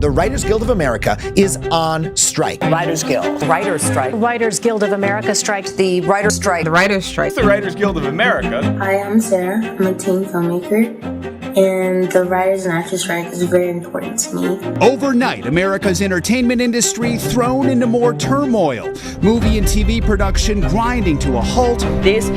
The Writers Guild of America is on strike. Writers Guild. Writers strike. Writers Guild of America strikes. The Writers strike. The Writers strike. The Writers Guild of America. Hi, I'm Sarah. I'm a teen filmmaker, and the Writers and Actors strike is very important to me. Overnight, America's entertainment industry thrown into more turmoil. Movie and TV production grinding to a halt. This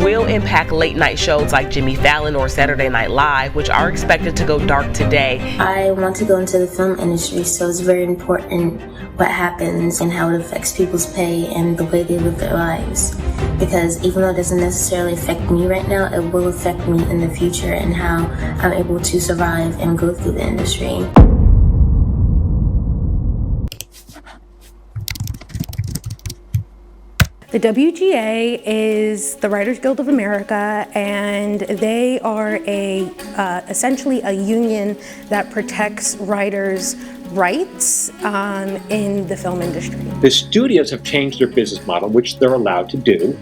will impact late night shows like Jimmy Fallon or Saturday Night Live, which are expected to go dark today. I want to go into the film industry, so it's very important what happens and how it affects people's pay and the way they live their lives. Because even though it doesn't necessarily affect me right now, it will affect me in the future and how I'm able to survive and go through the industry. The WGA is the Writers Guild of America, and they are essentially a union that protects writers' rights in the film industry. The studios have changed their business model, which they're allowed to do,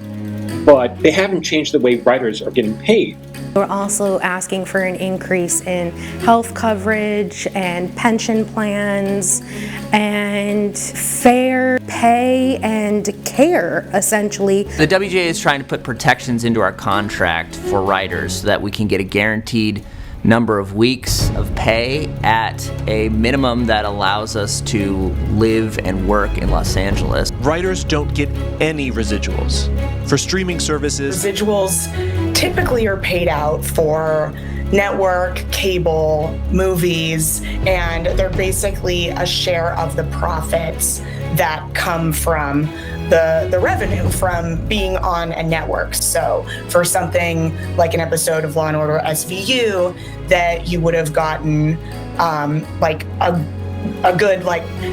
but they haven't changed the way writers are getting paid. We're also asking for an increase in health coverage and pension plans and fair pay and care, essentially. The WGA is trying to put protections into our contract for writers so that we can get a guaranteed number of weeks of pay at a minimum that allows us to live and work in Los Angeles. Writers don't get any residuals. For streaming services, residuals typically are paid out for network, cable, movies, and they're basically a share of the profits that come from the revenue from being on a network. So for something like an episode of Law & Order SVU that you would have gotten like a good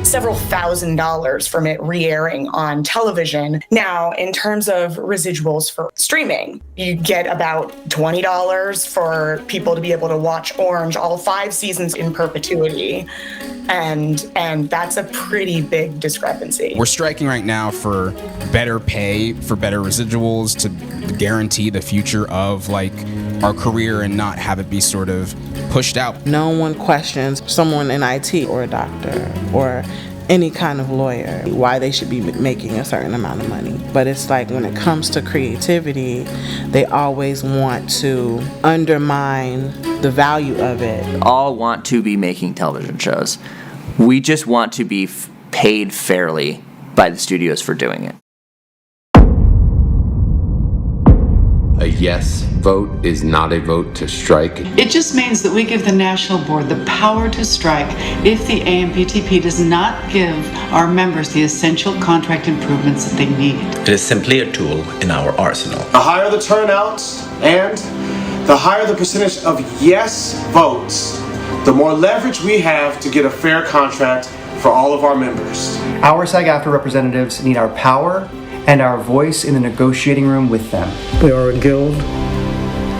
several $1,000s from it re-airing on television. Now, in terms of residuals for streaming, you get about $20 for people to be able to watch Orange all 5 seasons in perpetuity. And that's a pretty big discrepancy. We're striking right now for better pay, for better residuals, to guarantee the future of our career and not have it be sort of pushed out. No one questions someone in IT or a doctor or any kind of lawyer why they should be making a certain amount of money. But it's like when it comes to creativity, they always want to undermine the value of it. All want to be making television shows. We just want to be paid fairly by the studios for doing it. A yes vote is not a vote to strike. It just means that we give the National Board the power to strike if the AMPTP does not give our members the essential contract improvements that they need. It is simply a tool in our arsenal. The higher the turnout and the higher the percentage of yes votes, the more leverage we have to get a fair contract for all of our members. Our SAG-AFTRA representatives need our power and our voice in the negotiating room with them. We are a guild,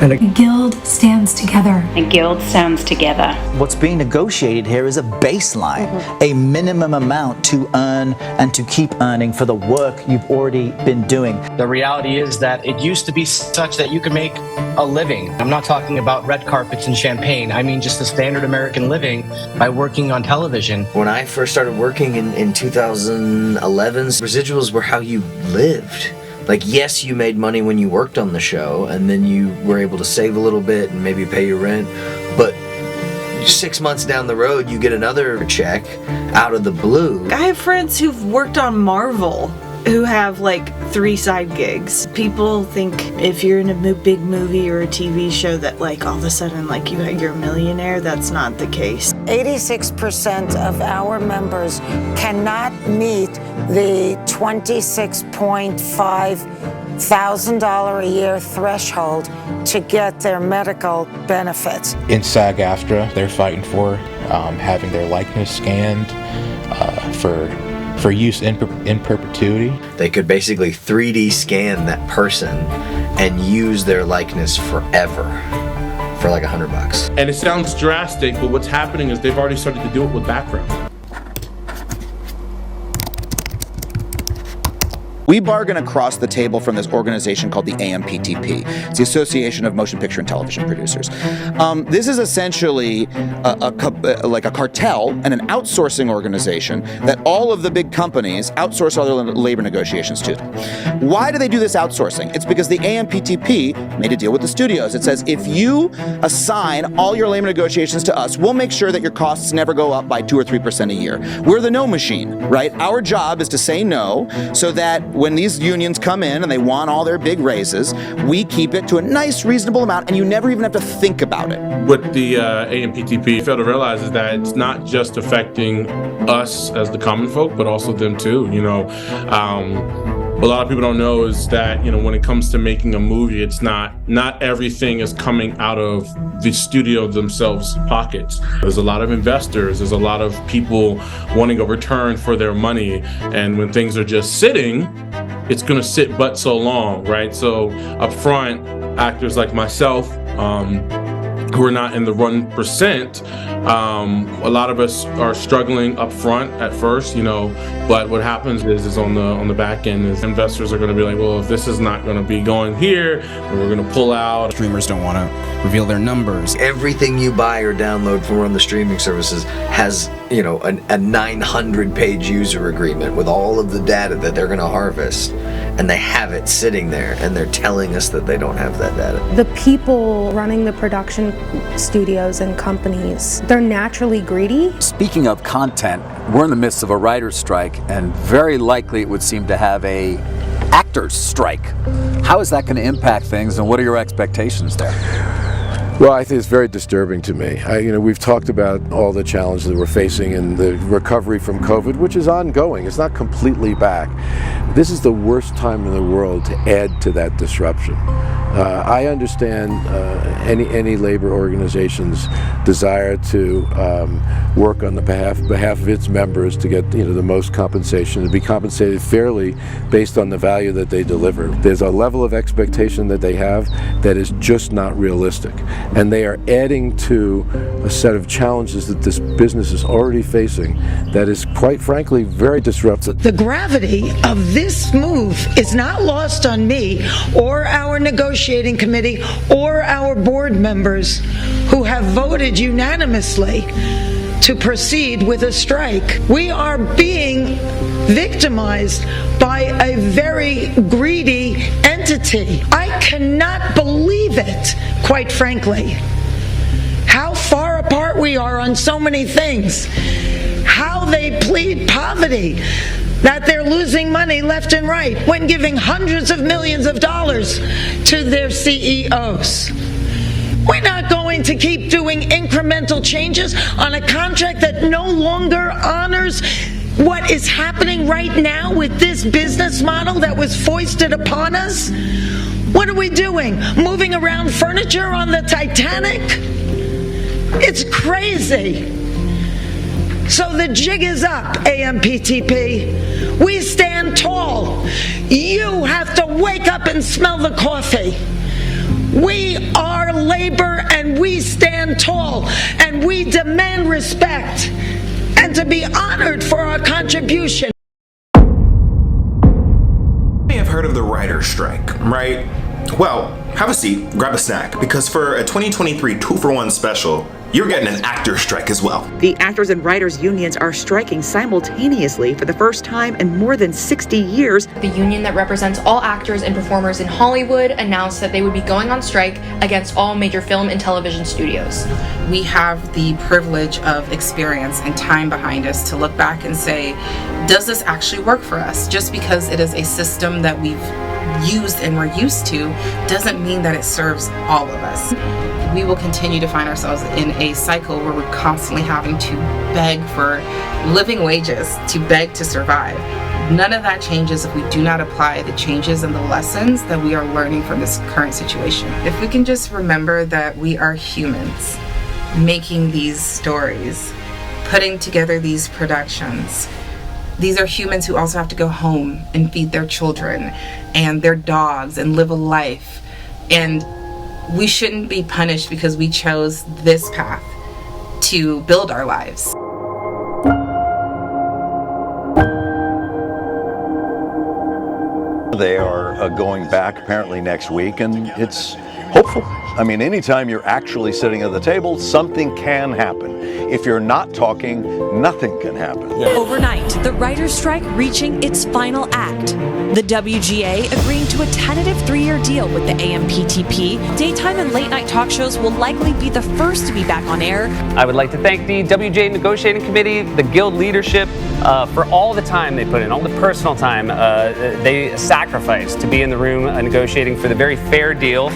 and a guild stands together. A guild stands together. What's being negotiated here is a baseline, a minimum amount to earn and to keep earning for the work you've already been doing. The reality is that it used to be such that you could make a living. I'm not talking about red carpets and champagne. I mean just the standard American living by working on television. When I first started working in 2011, residuals were how you lived. Yes, you made money when you worked on the show, and then you were able to save a little bit and maybe pay your rent, but 6 months down the road, you get another check out of the blue. I have friends who've worked on Marvel who have 3 side gigs. People think if you're in a big movie or a TV show that all of a sudden you're a millionaire. That's not the case. 86% of our members cannot meet the $26,500 a year threshold to get their medical benefits. In SAG-AFTRA, they're fighting for having their likeness scanned for use in perpetuity. They could basically 3D scan that person and use their likeness forever for $100. And it sounds drastic, but what's happening is they've already started to do it with background. We bargain across the table from this organization called the AMPTP. It's the Association of Motion Picture and Television Producers. This is essentially like a cartel and an outsourcing organization that all of the big companies outsource all their labor negotiations to. Why do they do this outsourcing? It's because the AMPTP made a deal with the studios. It says, if you assign all your labor negotiations to us, we'll make sure that your costs never go up by 2 or 3% a year. We're the no machine, right? Our job is to say no so that when these unions come in and they want all their big raises, we keep it to a nice, reasonable amount, and you never even have to think about it. What the AMPTP failed to realize is that it's not just affecting us as the common folk, but also them too. A lot of people don't know is that, when it comes to making a movie, it's not everything is coming out of the studio themselves' pockets. There's a lot of investors, there's a lot of people wanting a return for their money, and when things are just sitting, it's gonna sit but so long, right? So up front, actors like myself, who are not in the 1%, a lot of us are struggling up front at first, but what happens is on the back end is investors are going to be like, well, if this is not going to be going here, then we're going to pull out. Streamers don't want to reveal their numbers. Everything you buy or download from one of the streaming services has, a 900-page user agreement with all of the data that they're going to harvest, and they have it sitting there, and they're telling us that they don't have that data. The people running the production studios and companies, they're naturally greedy. Speaking of content, we're in the midst of a writer's strike, and very likely it would seem to have a actors' strike. How is that going to impact things, and what are your expectations there? Well, I think it's very disturbing to me. We've talked about all the challenges that we're facing in the recovery from COVID, which is ongoing. It's not completely back. This is the worst time in the world to add to that disruption. I understand any labor organization's desire to work on the behalf of its members to get the most compensation, to be compensated fairly based on the value that they deliver. There's a level of expectation that they have that is just not realistic, and they are adding to a set of challenges that this business is already facing that is, quite frankly, very disruptive. The gravity of this move is not lost on me or our negotiating committee or our board members who have voted unanimously to proceed with a strike. We are being victimized by a very greedy entity. I cannot believe it, quite frankly. How far apart we are on so many things. How they plead poverty, that they're losing money left and right when giving hundreds of millions of dollars to their CEOs. We're not going to keep doing incremental changes on a contract that no longer honors what is happening right now with this business model that was foisted upon us. What are we doing? Moving around furniture on the Titanic? It's crazy. So the jig is up, AMPTP. We stand tall. You have to wake up and smell the coffee. We are labor, and we stand tall, and we demand respect and to be honored for our contribution. You may have heard of the writer's strike, right? Well, have a seat, grab a snack, because for a 2023 2-for-1 special, you're getting an actor's strike as well. The actors and writers unions are striking simultaneously for the first time in more than 60 years. The union that represents all actors and performers in Hollywood announced that they would be going on strike against all major film and television studios. We have the privilege of experience and time behind us to look back and say, does this actually work for us? Just because it is a system that we've used and we're used to doesn't mean that it serves all of us. We will continue to find ourselves in a cycle where we're constantly having to beg for living wages, to beg to survive. None of that changes if we do not apply the changes and the lessons that we are learning from this current situation. If we can just remember that we are humans making these stories, putting together these productions. These are humans who also have to go home and feed their children and their dogs and live a life. And we shouldn't be punished because we chose this path to build our lives. They are going back apparently next week, and it's hopeful. I mean, anytime you're actually sitting at the table, something can happen. If you're not talking, nothing can happen. Overnight, the writers' strike reaching its final act. The WGA agreeing to a tentative 3-year deal with the AMPTP. Daytime and late-night talk shows will likely be the first to be back on air. I would like to thank the WGA negotiating committee, the guild leadership, for all the time they put in, all the personal time they sacrificed to be in the room negotiating for the very fair deal.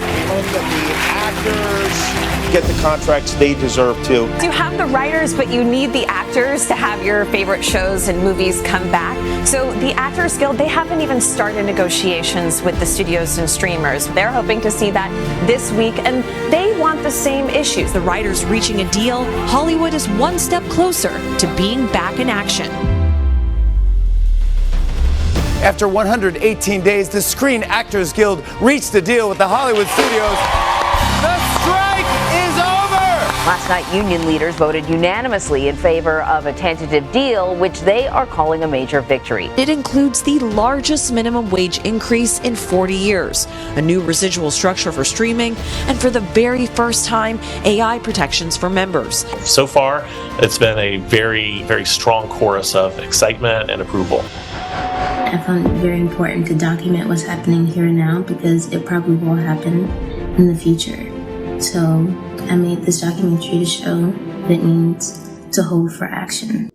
Actors get the contracts they deserve to. You have the writers, but you need the actors to have your favorite shows and movies come back. So the Actors Guild, they haven't even started negotiations with the studios and streamers. They're hoping to see that this week, and they want the same issues. The writers reaching a deal, Hollywood is one step closer to being back in action. After 118 days, the Screen Actors Guild reached a deal with the Hollywood studios. The strike is over! Last night, union leaders voted unanimously in favor of a tentative deal, which they are calling a major victory. It includes the largest minimum wage increase in 40 years, a new residual structure for streaming, and for the very first time, AI protections for members. So far, it's been a very, very strong chorus of excitement and approval. I found it very important to document what's happening here and now because it probably will happen in the future. So I made this documentary to show what it means to hold for action.